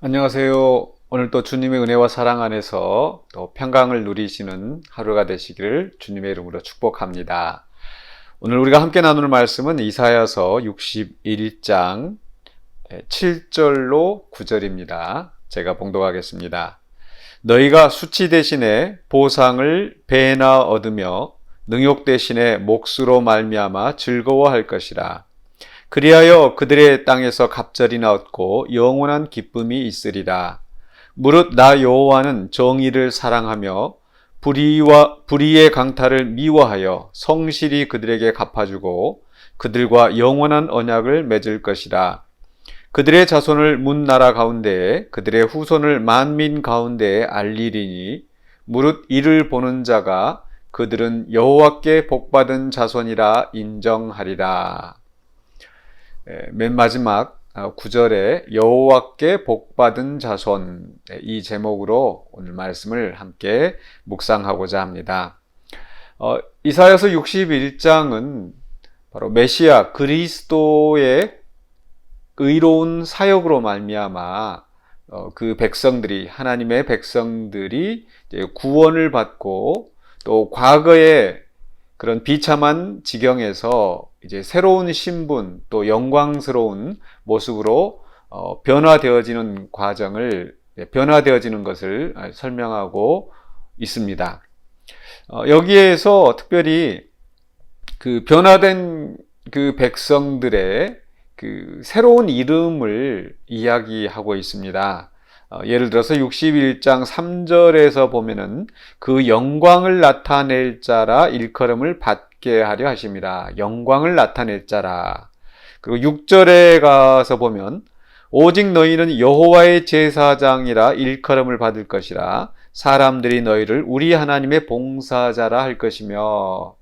안녕하세요. 오늘 또 주님의 은혜와 사랑 안에서 또 평강을 누리시는 하루가 되시기를 주님의 이름으로 축복합니다. 오늘 우리가 함께 나눌 말씀은 이사야서 61장 7절로 9절입니다. 제가 봉독하겠습니다. 너희가 수치 대신에 보상을 배나 얻으며 능욕 대신에 몫으로 말미암아 즐거워할 것이라. 그리하여 그들의 땅에서 갑절이나 얻고 영원한 기쁨이 있으리라. 무릇 나 여호와는 정의를 사랑하며 불의의 강탈을 미워하여 성실히 그들에게 갚아주고 그들과 영원한 언약을 맺을 것이라. 그들의 자손을 문 나라 가운데에 그들의 후손을 만민 가운데에 알리리니 무릇 이를 보는 자가 그들은 여호와께 복받은 자손이라 인정하리라. 맨 마지막 9절에 여호와께 복받은 자손, 이 제목으로 오늘 말씀을 함께 묵상하고자 합니다. 이사야서 61장은 바로 메시아 그리스도의 의로운 사역으로 말미암아 그 백성들이, 하나님의 백성들이 구원을 받고 또 과거의 그런 비참한 지경에서 이제 새로운 신분 또 영광스러운 모습으로 변화되어지는 과정을, 변화되어지는 것을 설명하고 있습니다. 여기에서 특별히 그 변화된 그 백성들의 그 새로운 이름을 이야기하고 있습니다. 예를 들어서 61장 3절에서 보면은 그 영광을 나타낼 자라 일컬음을 받게 하려 하십니다. 영광을 나타낼 자라. 그리고 6절에 가서 보면 오직 너희는 여호와의 제사장이라 일컬음을 받을 것이라. 사람들이 너희를 우리 하나님의 봉사자라 할 것이며,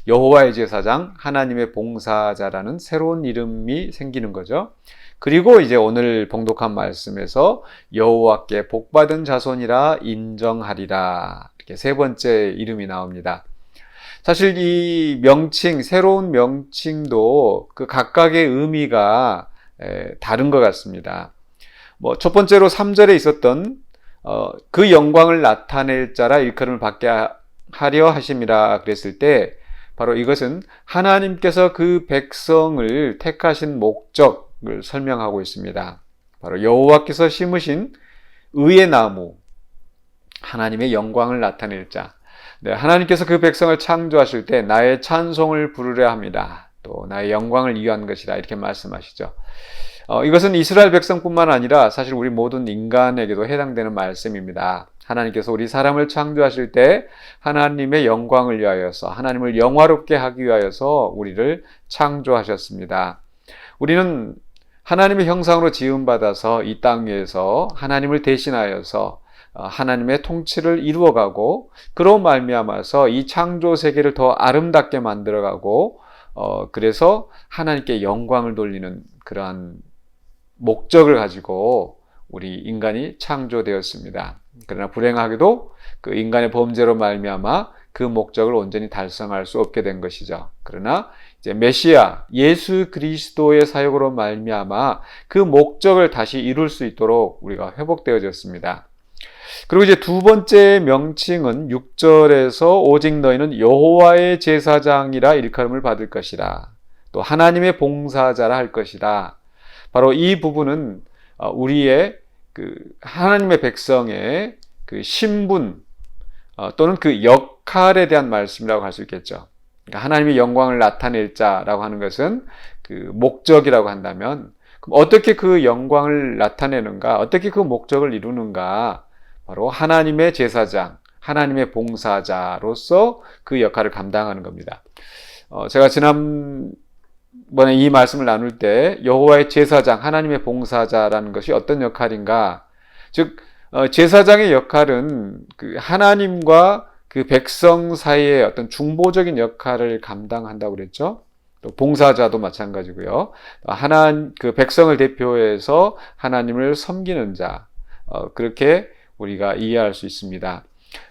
여호와의 제사장, 하나님의 봉사자라는 새로운 이름이 생기는 거죠. 그리고 이제 오늘 봉독한 말씀에서 여호와께 복받은 자손이라 인정하리라, 이렇게 세 번째 이름이 나옵니다. 사실 이 명칭, 새로운 명칭도 그 각각의 의미가 다른 것 같습니다. 첫 번째로 3절에 있었던 그 영광을 나타낼 자라 일컬음을 받게 하려 하심이라 그랬을 때, 바로 이것은 하나님께서 그 백성을 택하신 목적을 설명하고 있습니다. 바로 여호와께서 심으신 의의 나무, 하나님의 영광을 나타낼 자. 하나님께서 그 백성을 창조하실 때 나의 찬송을 부르려 합니다. 또 나의 영광을 위한 것이라, 이렇게 말씀하시죠. 이것은 이스라엘 백성뿐만 아니라 사실 우리 모든 인간에게도 해당되는 말씀입니다. 하나님께서 우리 사람을 창조하실 때 하나님의 영광을 위하여서, 하나님을 영화롭게 하기 위하여서 우리를 창조하셨습니다. 우리는 하나님의 형상으로 지음받아서 이 땅 위에서 하나님을 대신하여서 하나님의 통치를 이루어가고, 그로 말미암아서 이 창조 세계를 더 아름답게 만들어가고, 그래서 하나님께 영광을 돌리는 그러한 목적을 가지고 우리 인간이 창조되었습니다. 그러나 불행하게도 그 인간의 범죄로 말미암아 그 목적을 온전히 달성할 수 없게 된 것이죠. 그러나 이제 메시아 예수 그리스도의 사역으로 말미암아 그 목적을 다시 이룰 수 있도록 우리가 회복되어졌습니다. 그리고 이제 두 번째 명칭은 6절에서 오직 너희는 여호와의 제사장이라 일컬음을 받을 것이라, 또 하나님의 봉사자라 할 것이라. 바로 이 부분은 우리의 그 하나님의 백성의 그 신분 또는 그 역할에 대한 말씀이라고 할 수 있겠죠. 그러니까 하나님의 영광을 나타낼 자라고 하는 것은 그 목적이라고 한다면, 그럼 어떻게 그 영광을 나타내는가, 어떻게 그 목적을 이루는가, 바로 하나님의 제사장, 하나님의 봉사자로서 그 역할을 감당하는 겁니다. 제가 지난번에 이 말씀을 나눌 때 여호와의 제사장, 하나님의 봉사자라는 것이 어떤 역할인가, 즉 제사장의 역할은 그 하나님과 그 백성 사이의 어떤 중보적인 역할을 감당한다고 그랬죠. 또 봉사자도 마찬가지고요. 그 백성을 대표해서 하나님을 섬기는 자, 그렇게 우리가 이해할 수 있습니다.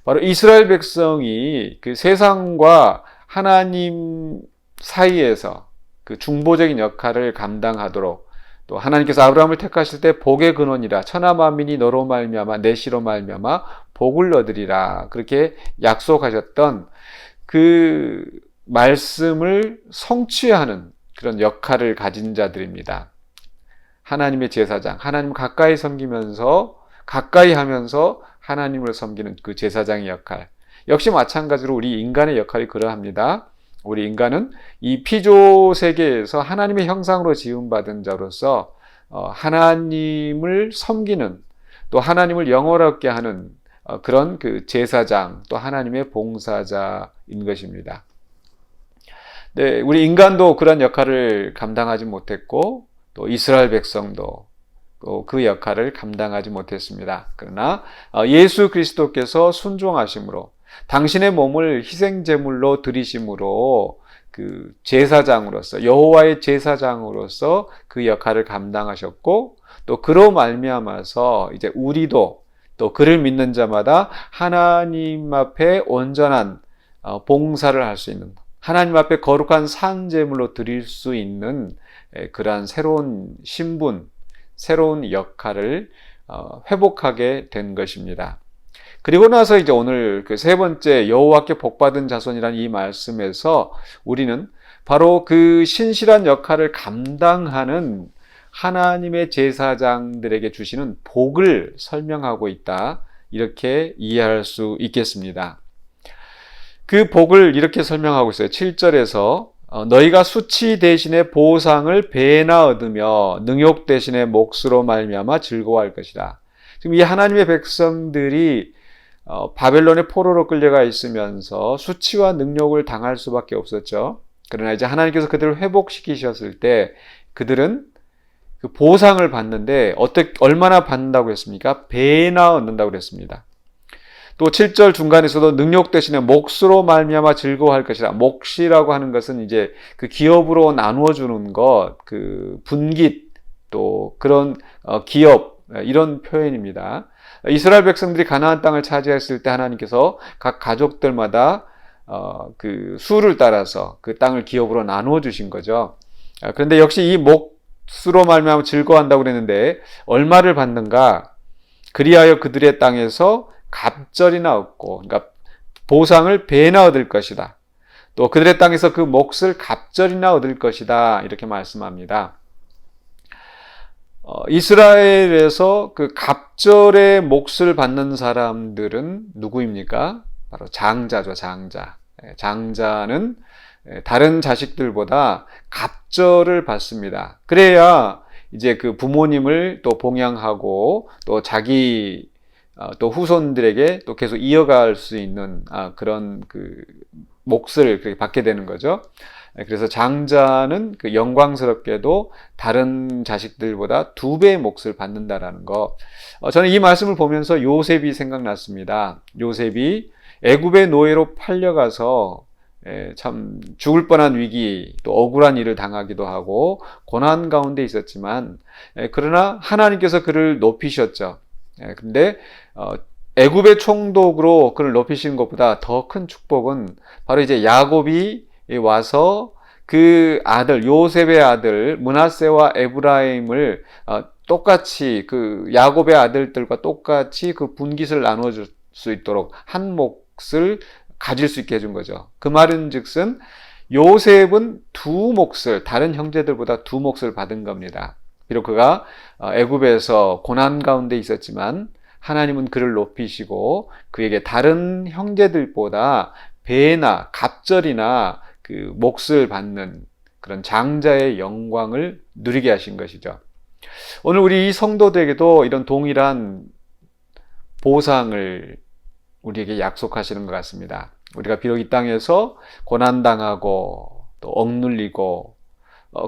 바로 이스라엘 백성이 그 세상과 하나님 사이에서 그 중보적인 역할을 감당하도록 또 하나님께서 아브라함을 택하실 때 복의 근원이라 천하 만민이 너로 말미암아 내 씨로 말미암아 복을 얻으리라 그렇게 약속하셨던 그 말씀을 성취하는 그런 역할을 가진 자들입니다. 하나님의 제사장, 하나님 가까이 섬기면서 가까이 하면서 하나님을 섬기는 그 제사장의 역할. 역시 마찬가지로 우리 인간의 역할이 그러합니다. 우리 인간은 이 피조 세계에서 하나님의 형상으로 지음받은 자로서 하나님을 섬기는 또 하나님을 영원하게 하는 그런 그 제사장 또 하나님의 봉사자인 것입니다. 네, 우리 인간도 그런 역할을 감당하지 못했고 또 이스라엘 백성도 또 그 역할을 감당하지 못했습니다. 그러나 예수 그리스도께서 순종하심으로 당신의 몸을 희생제물로 드리심으로 그 제사장으로서 여호와의 제사장으로서 그 역할을 감당하셨고 또 그로 말미암아서 이제 우리도 또 그를 믿는 자마다 하나님 앞에 온전한 봉사를 할 수 있는 하나님 앞에 거룩한 산제물로 드릴 수 있는 그러한 새로운 신분, 새로운 역할을 회복하게 된 것입니다. 그리고 나서 이제 오늘 그 세 번째 여호와께 복받은 자손이라는 이 말씀에서 우리는 바로 그 신실한 역할을 감당하는 하나님의 제사장들에게 주시는 복을 설명하고 있다. 이렇게 이해할 수 있겠습니다. 그 복을 이렇게 설명하고 있어요. 7절에서 너희가 수치 대신에 보상을 배나 얻으며 능욕 대신에 몫으로 말미암아 즐거워할 것이다. 지금 이 하나님의 백성들이 바벨론의 포로로 끌려가 있으면서 수치와 능욕을 당할 수밖에 없었죠. 그러나 이제 하나님께서 그들을 회복시키셨을 때 그들은 그 보상을 받는데 얼마나 받는다고 했습니까? 배나 얻는다고 그랬습니다. 또 7절 중간에서도 능욕 대신에 몫으로 말미암아 즐거워할 것이라. 몫이라고 하는 것은 이제 그 기업으로 나누어 주는 것, 그 분깃 또 그런 기업 이런 표현입니다. 이스라엘 백성들이 가나안 땅을 차지했을 때 하나님께서 각 가족들마다 그 수를 따라서 그 땅을 기업으로 나누어 주신 거죠. 그런데 역시 이 몫으로 말미암아 즐거워한다고 그랬는데 얼마를 받는가? 그리하여 그들의 땅에서 갑절이나 얻고, 그러니까 보상을 배나 얻을 것이다. 또 그들의 땅에서 그 몫을 갑절이나 얻을 것이다. 이렇게 말씀합니다. 이스라엘에서 그 갑절의 몫을 받는 사람들은 누구입니까? 바로 장자죠, 장자. 장자는 다른 자식들보다 갑절을 받습니다. 그래야 이제 그 부모님을 또 봉양하고 또 자기 또 후손들에게 또 계속 이어갈 수 있는 그런 그 몫을 그렇게 받게 되는 거죠. 그래서 장자는 그 영광스럽게도 다른 자식들보다 2배의 몫을 받는다라는 거. 저는 이 말씀을 보면서 요셉이 생각났습니다. 요셉이 애굽의 노예로 팔려가서 참 죽을 뻔한 위기 또 억울한 일을 당하기도 하고 고난 가운데 있었지만 그러나 하나님께서 그를 높이셨죠. 근데 애굽의 총독으로 그를 높이신 것보다 더 큰 축복은 바로 이제 야곱이 와서 그 아들 요셉의 아들 므낫세와 에브라임을 똑같이 그 야곱의 아들들과 똑같이 그 분깃을 나눠 줄 수 있도록 한 몫을 가질 수 있게 해준 거죠. 그 말은즉슨 요셉은 2몫을 다른 형제들보다 2몫을 받은 겁니다. 비록 그가 애굽에서 고난 가운데 있었지만 하나님은 그를 높이시고 그에게 다른 형제들보다 배나 갑절이나 그 몫을 받는 그런 장자의 영광을 누리게 하신 것이죠. 오늘 우리 이 성도들에게도 이런 동일한 보상을 우리에게 약속하시는 것 같습니다. 우리가 비록 이 땅에서 고난당하고 또 억눌리고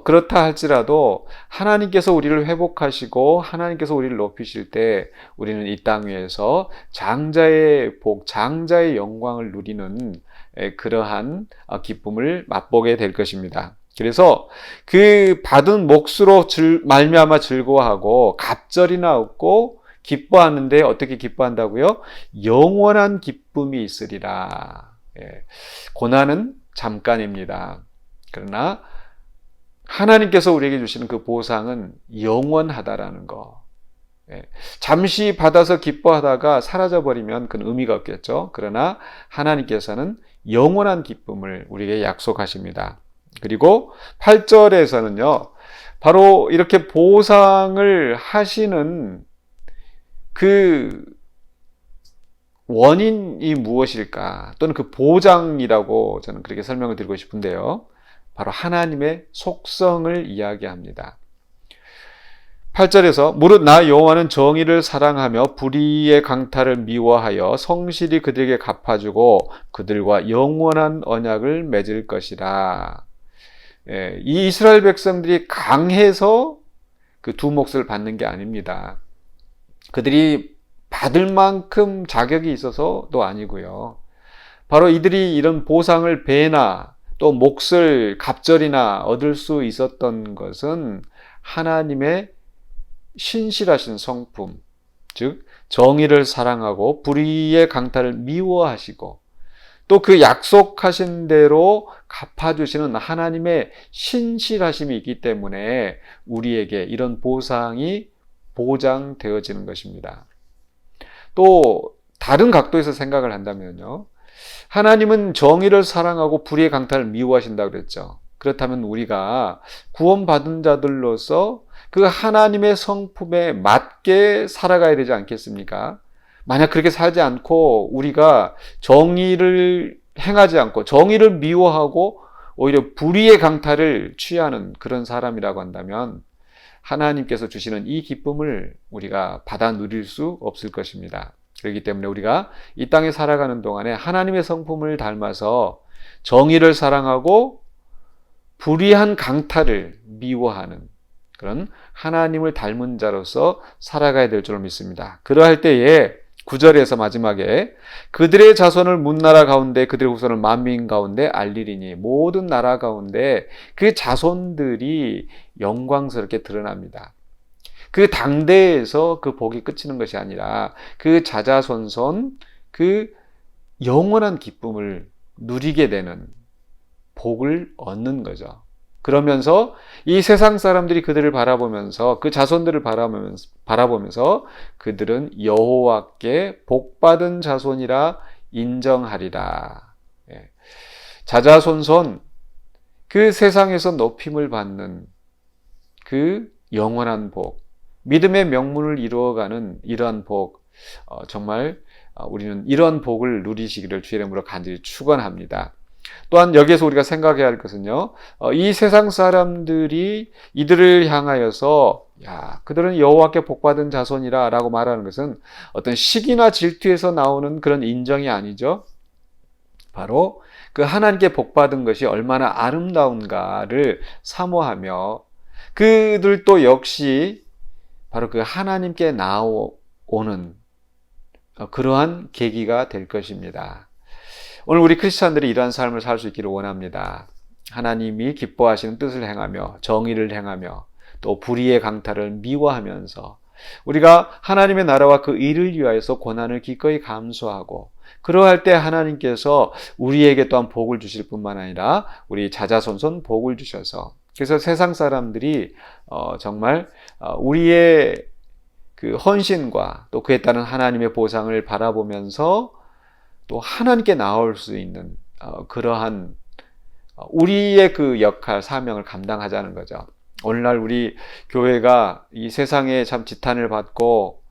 그렇다 할지라도 하나님께서 우리를 회복하시고 하나님께서 우리를 높이실 때 우리는 이 땅 위에서 장자의 복, 장자의 영광을 누리는 그러한 기쁨을 맛보게 될 것입니다. 그래서 그 받은 몫으로 말미암아 즐거워하고 갑절이나 얻고 기뻐하는데 어떻게 기뻐한다고요? 영원한 기쁨이 있으리라. 고난은 잠깐입니다. 그러나 하나님께서 우리에게 주시는 그 보상은 영원하다라는 거. 예. 잠시 받아서 기뻐하다가 사라져버리면 그건 의미가 없겠죠. 그러나 하나님께서는 영원한 기쁨을 우리에게 약속하십니다. 그리고 8절에서는요, 바로 이렇게 보상을 하시는 그 원인이 무엇일까? 또는 그 보장이라고 저는 그렇게 설명을 드리고 싶은데요. 바로 하나님의 속성을 이야기합니다. 8절에서 무릇 나 여호와는 정의를 사랑하며 불의의 강탈을 미워하여 성실히 그들에게 갚아주고 그들과 영원한 언약을 맺을 것이라. 예, 이 이스라엘 백성들이 강해서 그 두 몫을 받는 게 아닙니다. 그들이 받을 만큼 자격이 있어서도 아니고요. 바로 이들이 이런 보상을 배나 또 몫을 갑절이나 얻을 수 있었던 것은 하나님의 신실하신 성품, 즉 정의를 사랑하고 불의의 강탈을 미워하시고 또 그 약속하신 대로 갚아주시는 하나님의 신실하심이 있기 때문에 우리에게 이런 보상이 보장되어지는 것입니다. 또 다른 각도에서 생각을 한다면요, 하나님은 정의를 사랑하고 불의의 강탈을 미워하신다고 그랬죠. 그렇다면 우리가 구원받은 자들로서 그 하나님의 성품에 맞게 살아가야 되지 않겠습니까? 만약 그렇게 살지 않고 우리가 정의를 행하지 않고 정의를 미워하고 오히려 불의의 강탈을 취하는 그런 사람이라고 한다면 하나님께서 주시는 이 기쁨을 우리가 받아 누릴 수 없을 것입니다. 그렇기 때문에 우리가 이 땅에 살아가는 동안에 하나님의 성품을 닮아서 정의를 사랑하고 불의한 강탈을 미워하는 그런 하나님을 닮은 자로서 살아가야 될 줄 믿습니다. 그러할 때에 9절에서 마지막에 그들의 자손을 문나라 가운데 그들의 후손을 만민 가운데 알리리니 모든 나라 가운데 그 자손들이 영광스럽게 드러납니다. 그 당대에서 그 복이 그치는 것이 아니라 그 자자손손 그 영원한 기쁨을 누리게 되는 복을 얻는 거죠. 그러면서 이 세상 사람들이 그들을 바라보면서 그 자손들을 바라보면서 그들은 여호와께 복받은 자손이라 인정하리라. 예. 자자손손 그 세상에서 높임을 받는 그 영원한 복, 믿음의 명문을 이루어가는 이러한 복, 정말 우리는 이러한 복을 누리시기를 주의 이름으로 간절히 축원합니다. 또한 여기에서 우리가 생각해야 할 것은요, 이 세상 사람들이 이들을 향하여서 그들은 여호와께 복받은 자손이라 라고 말하는 것은 어떤 시기나 질투에서 나오는 그런 인정이 아니죠. 바로 그 하나님께 복받은 것이 얼마나 아름다운가를 사모하며 그들도 역시 바로 그 하나님께 나오는 그러한 계기가 될 것입니다. 오늘 우리 크리스찬들이 이러한 삶을 살 수 있기를 원합니다. 하나님이 기뻐하시는 뜻을 행하며 정의를 행하며 또 불의의 강탈을 미워하면서 우리가 하나님의 나라와 그 일을 위하여서 고난을 기꺼이 감수하고 그러할 때 하나님께서 우리에게 또한 복을 주실 뿐만 아니라 우리 자자손손 복을 주셔서 그래서 세상 사람들이 정말 우리의 그 헌신과 또 그에 따른 하나님의 보상을 바라보면서 또 하나님께 나올 수 있는 그러한 우리의 그 역할, 사명을 감당하자는 거죠. 오늘날 우리 교회가 이 세상에 참 지탄을 받고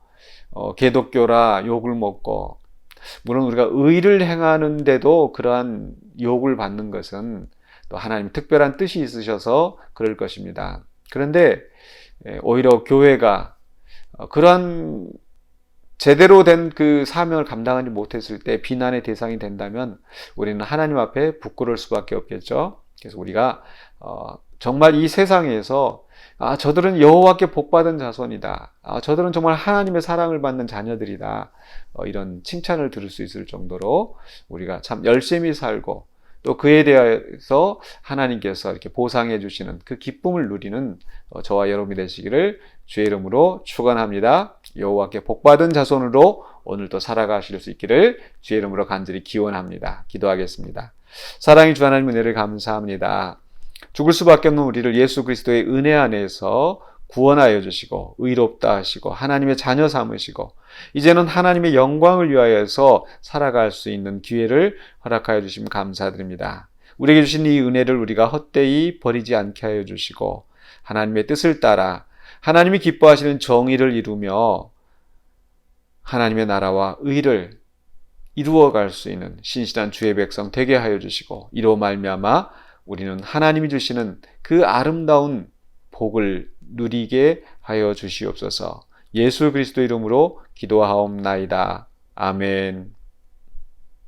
개독교라 욕을 먹고 물론 우리가 의를 행하는데도 그러한 욕을 받는 것은 또 하나님 특별한 뜻이 있으셔서 그럴 것입니다. 그런데 오히려 교회가 그러한 제대로 된 그 사명을 감당하지 못했을 때 비난의 대상이 된다면 우리는 하나님 앞에 부끄러울 수밖에 없겠죠. 그래서 우리가 정말 이 세상에서 저들은 여호와께 복받은 자손이다. 저들은 정말 하나님의 사랑을 받는 자녀들이다. 이런 칭찬을 들을 수 있을 정도로 우리가 참 열심히 살고 또 그에 대해서 하나님께서 이렇게 보상해 주시는 그 기쁨을 누리는 저와 여러분이 되시기를 주의 이름으로 축원합니다. 여호와께 복받은 자손으로 오늘도 살아가실 수 있기를 주의 이름으로 간절히 기원합니다. 기도하겠습니다. 사랑의 주 하나님 은혜를 감사합니다. 죽을 수밖에 없는 우리를 예수 그리스도의 은혜 안에서 구원하여 주시고 의롭다 하시고 하나님의 자녀 삼으시고 이제는 하나님의 영광을 위하여서 살아갈 수 있는 기회를 허락하여 주시면 감사드립니다. 우리에게 주신 이 은혜를 우리가 헛되이 버리지 않게 하여 주시고 하나님의 뜻을 따라 하나님이 기뻐하시는 정의를 이루며 하나님의 나라와 의를 이루어갈 수 있는 신실한 주의 백성 되게 하여 주시고 이로 말미암아 우리는 하나님이 주시는 그 아름다운 복을 누리게 하여 주시옵소서. 예수 그리스도 이름으로 기도하옵나이다. 아멘.